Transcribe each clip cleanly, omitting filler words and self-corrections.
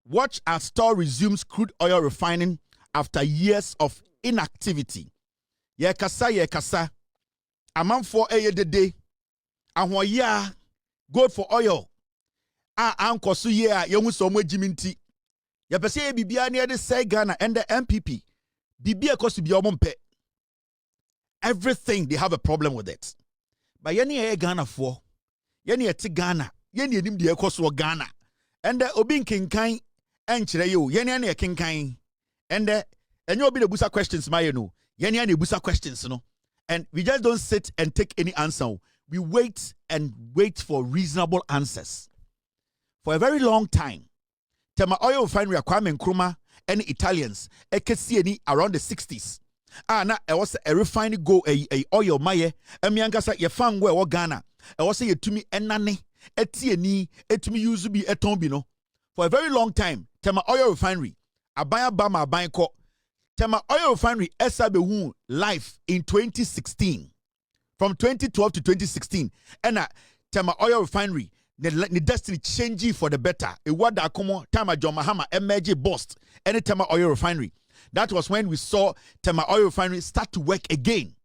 Watch as TOR resumes crude oil refining after years of inactivity. Ye kasa. Amanfo dede. Ahoya. Good for oil. Anko su ye a yehu so mo jiminti. Ye pese ye bibia ne de say Ghana and the MPP. Bibia kosu bi omompe. Everything they have a problem with it. But yeni Ghana for. Yeni eti Ghana. Yeni enim de ekoso Ghana. And the obi nkenkan enchire yo. Yeni ane kenkan. And the enyo obi de busa questions ma no. Yeni ane busa questions no. And we just don't sit and take any answer. We wait and wait for reasonable answers. For a very long time, Tema Oil Refinery Kwame Nkrumah and Italians ekesi around the 60s. Na it was a refinery go a oil maye emiankasa ye fan we Ghana. It was ye tumi enane etieni etumi use bi eton bi no. For a very long time, Tema Oil Refinery abaya bama aban ko. Tema Oil Refinery esabehu life in 2016. From 2012 to 2016. And Tema Oil Refinery the destiny changing for the better. A word that come time John Mahama emerge bust any Tema Oil Refinery. That was when we saw Tema Oil Refinery start to work again.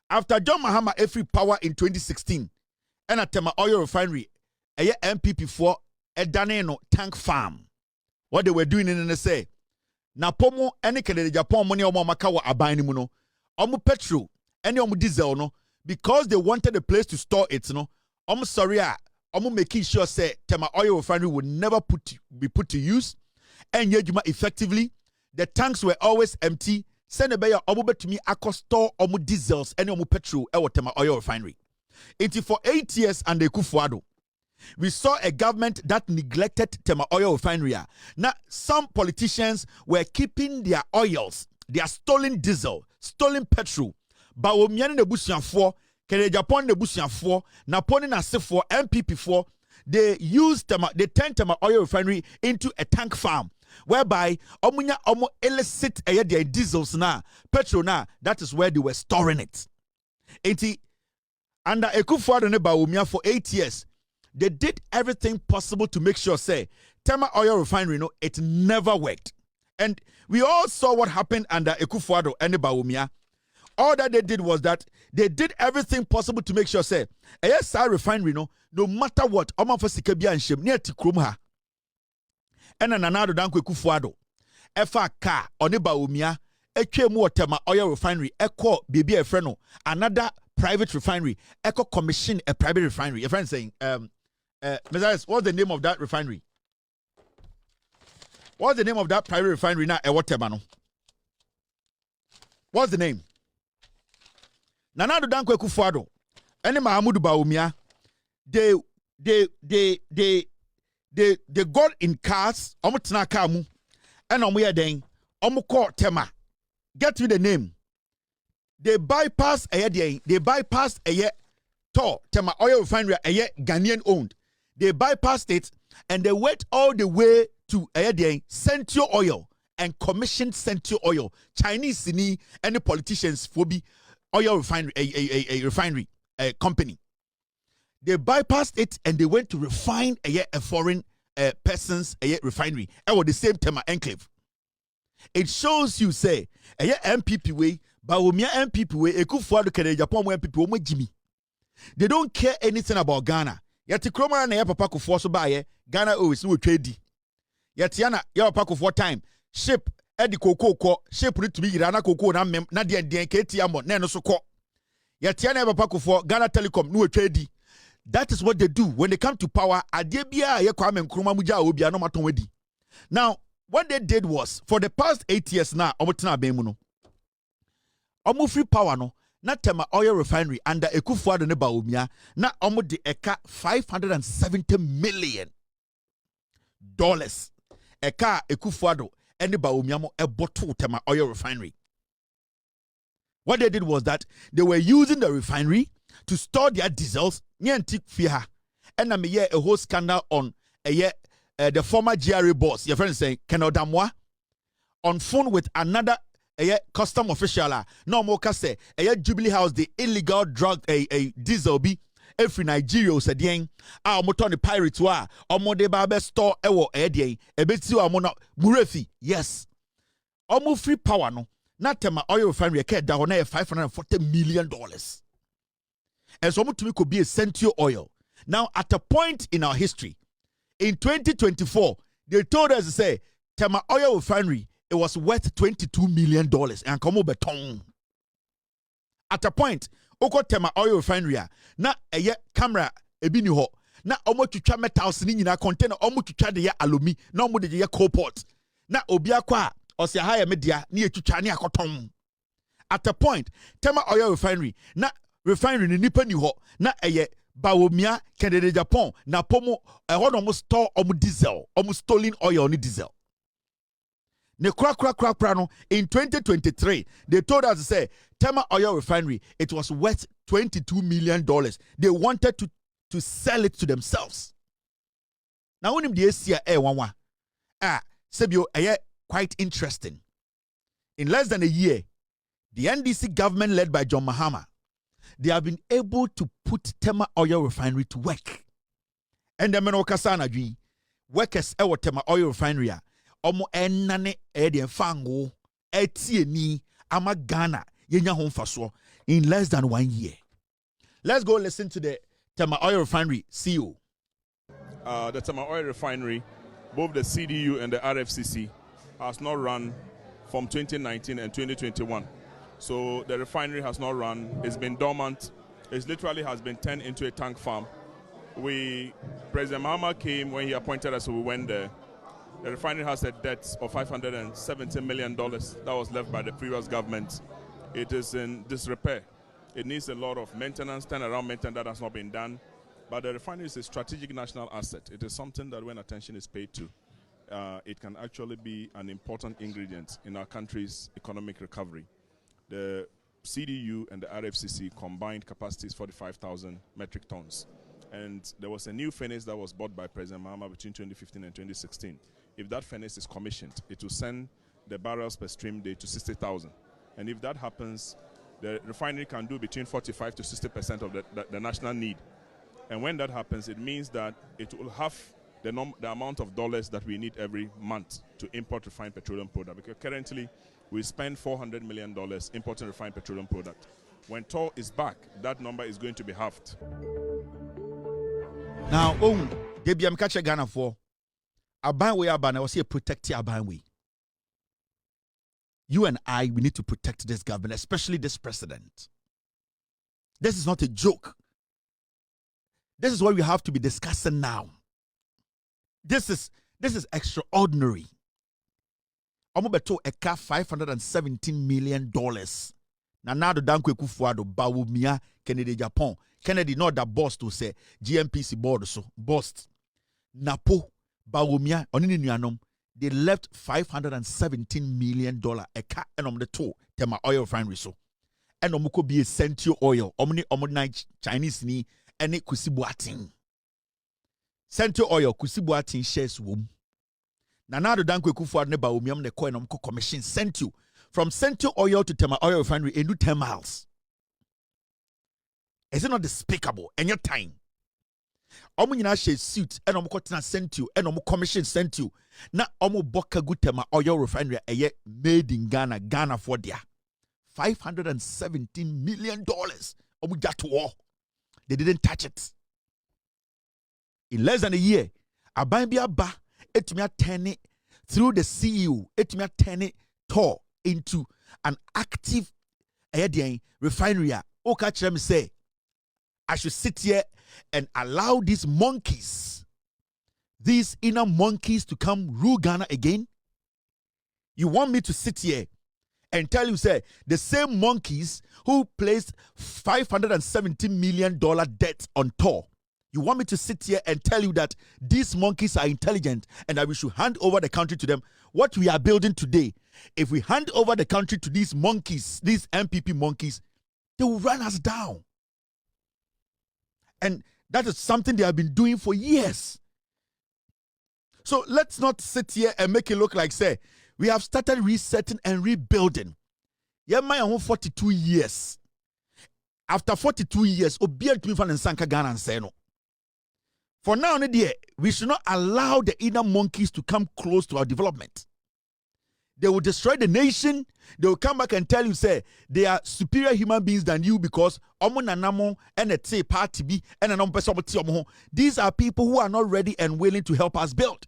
After John Mahama every power in 2016, and at Tema Oil Refinery, a MPP4 a Daneno tank farm. What they were doing in the say, na pomo any Canada Japan money omo makawa abani muno, omu petrol, any omu diesel no, because they wanted a place to store it no, omu sorry omu making sure say Tema Oil Refinery would never be put to use, and yejuma effectively. The tanks were always empty. Send a bayer omu betumi akostore omu diesels and omu petrol ewo Tema Oil Refinery. It for 8 years and the Kufuado. We saw a government that neglected Tema Oil Refinery. Now, some politicians were keeping their oils, their stolen diesel, stolen petrol. But omiani nebusianfo, Kene Japan nebusianfo, Naponi nasefo, MPP4, they turned Tema Oil Refinery into a tank farm. Whereby omunya omo illicit their diesels na petrol na, that is where they were storing it. Under Ekufuado ne Bawumia for 8 years, they did everything possible to make sure say Tema Oil Refinery no it never worked. And we all saw what happened under Ekufuado and Bawumia. All that they did was that they did everything possible to make sure say ASR refinery no matter what omo for sikabia and shem near tikrom ha. And Nanado Danko Kufuado. Efa ka oneba umia etwe mu Tema Oil Refinery eko baby efreno another private refinery eko commission a private refinery. Your friend saying what's the name of that refinery? What's the name of that private refinery now? Tema no. What's the name? Nanado Danko Kufuado. Ene Mahamudu Bawumia. They got in cars, omutina kamu, and omuyadeng, omuko Tema. Get me the name. They bypassed a TOR, Tema Oil Refinery, a Ghanaian owned. They bypassed it and they went all the way to Central Oil and commissioned Central Oil. Chinese sini any politicians for be oil refinery, a refinery company. They bypassed it and they went to refine a foreign person's refinery. The same Tema enclave. It shows you say MPP way, but MPP way, Ekufuado Kene Japan MPP wo Jimmy. They don't care anything about Ghana. Yet Kroma na papa ko force buy Ghana always no trade. Yet yana ya papa for time ship edi koko ship need to be Ghana koko na de keti amo na no so ko. Yet yana papa for Ghana Telecom no trade. That is what they do when they come to power. Now, what they did was for the past 8 years now, free power no. Na Tema Oil Refinery under Ekufuado ne Bawumia na de eka $570 million. Eka Ekufuado and the Bawumia mo eboto Tema Oil Refinery. What they did was that they were using the refinery to store their diesels near Fiha. And I'm a whole scandal on the former GRA boss, your friend saying, Kenodamwa, on phone with another custom official. No more say, Jubilee House, the illegal drug, a diesel be, every Nigeria osedian a omoto ne pirate wa omode ba be store ewo edien ebeti wa mo no murefi yes omo free power no na Tema Oil Refinery ke da ho na $540 million and so omo tumi could be a Central Oil. Now at a point in our history in 2024 they told us to say Tema Oil Refinery it was worth $22 million and come beton at a point oko Tema Oil Refinery na eye camera ebi ni ho na omo twitwa metals ni nyina container omo twitwa de ya alumi na omo de ye coal pot na obi akwa ose ha ya media na ye twitwa ne akoton at a point Tema Oil Refinery na refinery ni nipa ni ho na eye bawomia Canada Japan na pomo ho no mo store omo diesel omo stolen oil ni diesel ne kra no in 2023 they told us to say Tema Oil Refinery it was worth $22 million. They wanted to sell it to themselves. Now when the ACA wanwa sebio quite interesting. In less than a year, the NDC government led by John Mahama, they have been able to put Tema Oil Refinery to work. And the menokasana dwi workers Tema Oil Refinery omo enane de fango etieni ama Ghana yenya homfaso in less than 1 year. Let's go listen to the Tema Oil Refinery CEO. The Tema Oil Refinery, both the CDU and the RFCC, has not run from 2019 and 2021. So the refinery has not run. It's been dormant. It literally has been turned into a tank farm. President Mahama came when he appointed us, so we went there. The refinery has a debt of $570 million that was left by the previous government. It is in disrepair. It needs a lot of maintenance, turnaround maintenance that has not been done. But the refinery is a strategic national asset. It is something that when attention is paid to, it can actually be an important ingredient in our country's economic recovery. The CDU and the RFCC combined capacity is 45,000 metric tons. And there was a new furnace that was bought by President Mahama between 2015 and 2016. If that furnace is commissioned, it will send the barrels per stream day to 60,000. And if that happens, the refinery can do between 45 to 60% of the national need. And when that happens, it means that it will have the amount of dollars that we need every month to import refined petroleum product. Because currently, we spend $400 million importing refined petroleum product. When TOR is back, that number is going to be halved. Now, Debbie, I'm catching Ghana for Abanwe Abana was here protect Abanwe. You and I, we need to protect this government, especially this president. This is not a joke. This is what we have to be discussing now. This is extraordinary. Omobeto eka $517 million. Na nado dankwe kufuado bawumia Kennedy Japan. Kennedy not that boss to say GMPC board so boss. Napo bawumia onini nuanom. They left $517 million eka enom the two Tema Oil Refinery so. Enom ko be a Central Oil. Omni Chinese ni ene kusibuatin. Central Oil kusibuatin shares wom. Nanado dankwe kufuado ne bawumiam ne ko enom ko commission Central. From Central Oil to Tema Oil Refinery, a new 10 miles. Is it not despicable? And your time. Omo nyina she suit and omo kotina Central and omo commission Central. Na omo boka good Tema Oil Refinery made in Ghana for there. $517 million. Omo got to war. They didn't touch it. In less than a year, Abambia ba etumia turn it through the CEO. Etumia turn it TOR into an active refinery. Okay, let me say, I should sit here and allow these monkeys, these inner monkeys, to come rule Ghana again? You want me to sit here and tell you, say, the same monkeys who placed $517 million debt on TOR, you want me to sit here and tell you that these monkeys are intelligent and that we should hand over the country to them? What we are building today, if we hand over the country to these monkeys, these MPP monkeys, they will run us down. And that is something they have been doing for years. So let's not sit here and make it look like, say, we have started resetting and rebuilding. Yeah, my own 42 years. After 42 years, obiara tumi fa ne nsanka Ghana nsɛ no. For now, we should not allow the inner monkeys to come close to our development. They will destroy the nation. They will come back and tell you, say, they are superior human beings than you because these are people who are not ready and willing to help us build.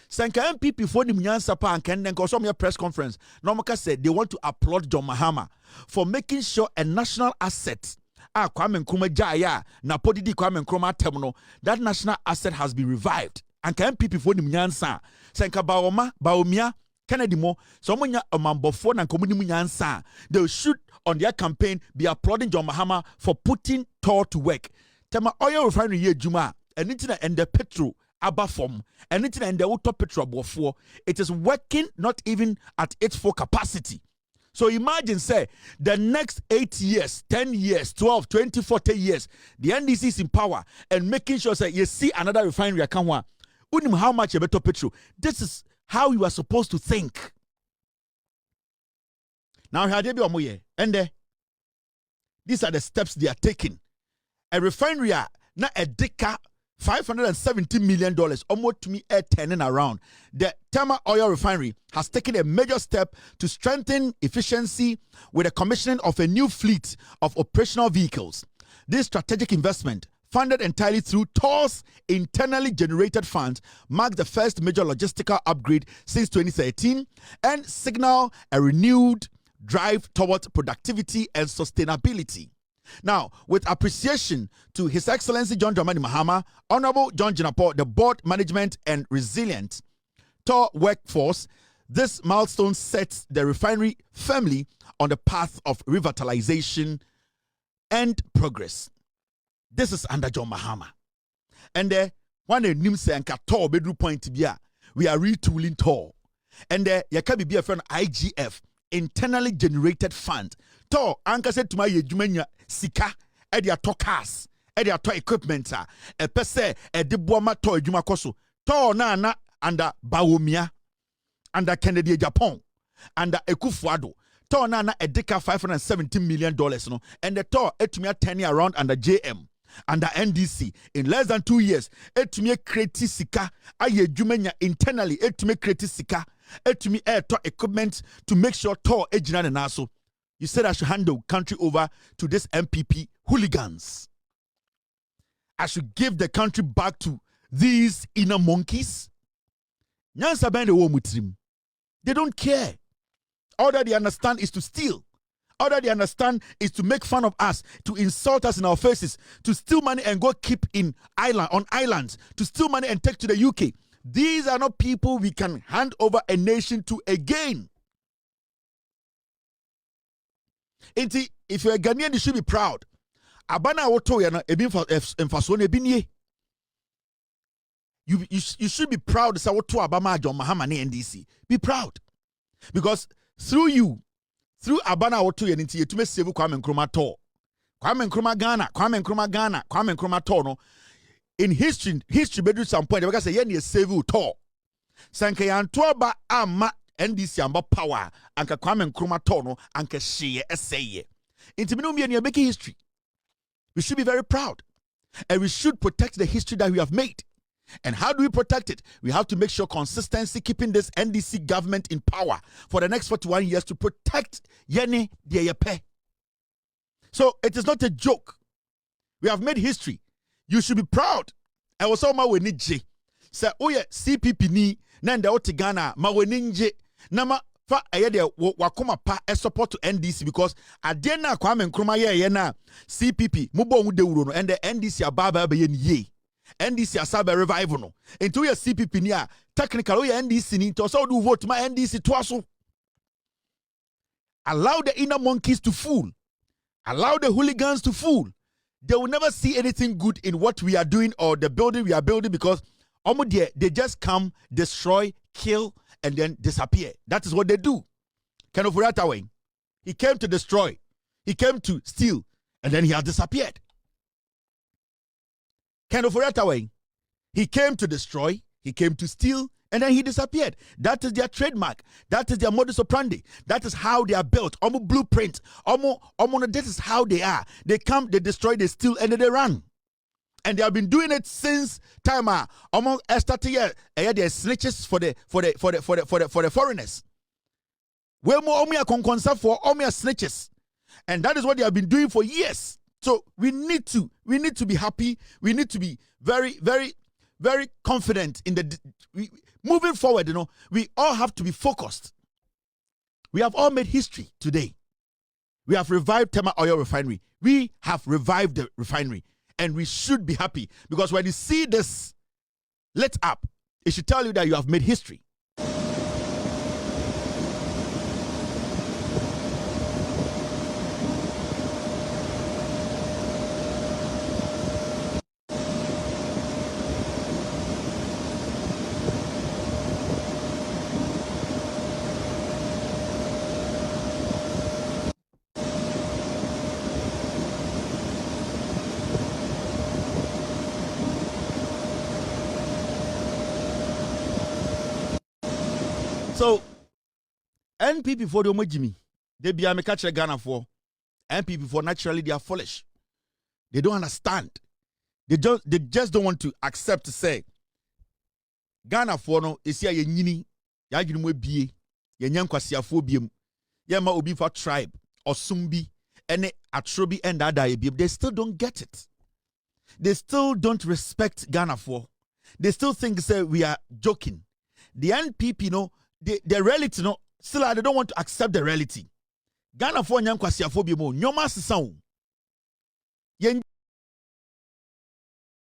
Sanka MPP for the Myansa and Kenden Kosomia press conference, Nomaka said they want to applaud John Mahama for making sure a national asset, Kwame Nkrumah Jaya, Napodidi Kwame Nkrumah terminal, that national asset has been revived. And MPP for the Myansa, Sanka Baomia, Kennedy Mo, someone a mambofon and community Nyansa, they should on their campaign be applauding John Mahama for putting TOR to work. Tema Oil Refinery ye Juma, and internet and the petrol. Abafom and it and the auto petrol before it is working not even at its full capacity. So imagine say the next 8 years, 10 years, 12, 20, 40 years, the NDC is in power and making sure say you see another refinery account. Unim how much a better petrol. This is how you are supposed to think. Now and these are the steps they are taking. A refinery na a deca $570 million, almost to me turning around. The Tema Oil Refinery has taken a major step to strengthen efficiency with the commissioning of a new fleet of operational vehicles. This strategic investment, funded entirely through TOR's internally generated funds, marks the first major logistical upgrade since 2013 and signal a renewed drive towards productivity and sustainability. Now, with appreciation to His Excellency John Dramani Mahama, Honorable John Jinapo, the board management and resilient TOR workforce, this milestone sets the refinery firmly on the path of revitalization and progress. This is under John Mahama. And one name say anka TOR bedroom point to we are retooling TOR. And there can be a friend IGF, internally generated fund. TOR anka said to my jumenya sika edia to cars edia to equipment e pese e de boama TOR adwuma koso TOR na under Baomia under Kennedy Japan under Ekufuado TOR na edeka $570 million no and the TOR etumia turning around under JM under NDC in less than 2 years etumia create sika aye adwumanya internally etumia create sika etumi to equipment to make sure TOR ejina na so. You said I should hand the country over to this MPP hooligans. I should give the country back to these inner monkeys. They don't care. All that they understand is to steal. All that they understand is to make fun of us, to insult us in our faces, to steal money and go keep on islands, to steal money and take to the UK. These are not people we can hand over a nation to again. If you're a Ghanaian, you should be proud. Abana woto yana ebin emfaso na ebin ye. You should be proud say woto Abama John Mahama na NDC. Be proud. Because through Abana woto yana nti yetume save Kwame Nkrumah TOR. Kwame Nkrumah Ghana, Kwame Nkrumah TOR no. In history bedroom some point they say ye save TOR. Sanke yanto ba ama NDC amba power anka Kwame Nkrumah TOR no anka sheye essay. Intimino me and making history. We should be very proud. And we should protect the history that we have made. And how do we protect it? We have to make sure consistency, keeping this NDC government in power for the next 41 years to protect Yene Dieyepe. So it is not a joke. We have made history. You should be proud. I was on my way nije. Say, oh yeah, CPP ni nanda otigana ma weninje nama fa ayede wakoma pa e support to NDC because adena Kwame Nkrumah ye na CPP mubo mu dewuro no and the NDC ababa be ye NDC asaba revival no into your CPP ni a technical oh NDC ni to so do vote my NDC to aso. Allow the inner monkeys to fool. Allow the hooligans to fool. They will never see anything good in what we are doing or the building we are building because they just come, destroy, kill, and then disappear. That is what they do. Ken Ofori-Atta, he came to destroy, he came to steal, and then he has disappeared. Ken Ofori-Atta, he came to destroy, He came to steal and then he disappeared. That is their trademark. That is their modus operandi. That is how they are built. Omo blueprint. This is how they are. They come, they destroy, they steal, and then they run. And they have been doing it since time. Started here. They are snitches for the foreigners. We more omia konkonsa for omia snitches, and that is what they have been doing for years. So we need to be happy. We need to be very, very, very confident in moving forward. You know, we all have to be focused. We have all made history today. We have revived Tema Oil Refinery. We have revived the refinery, and we should be happy because when you see this lit up, it should tell you that you have made history. So, NPP for the Omojimi, they be a catch Ghana for NPP for naturally they are foolish. They don't understand. They just don't want to accept to say Ghana for no is here ye nyini ya adwene mu bie ye nyankwasiafo biem ye ma obi for tribe or sumbi ene atrobi and ada ye biem. They still don't get it. They still don't respect Ghana for. They still think say we are joking. The NPP the reality still they don't want to accept the reality. Ghana for nyankwasiafo biem nyoma sesa o.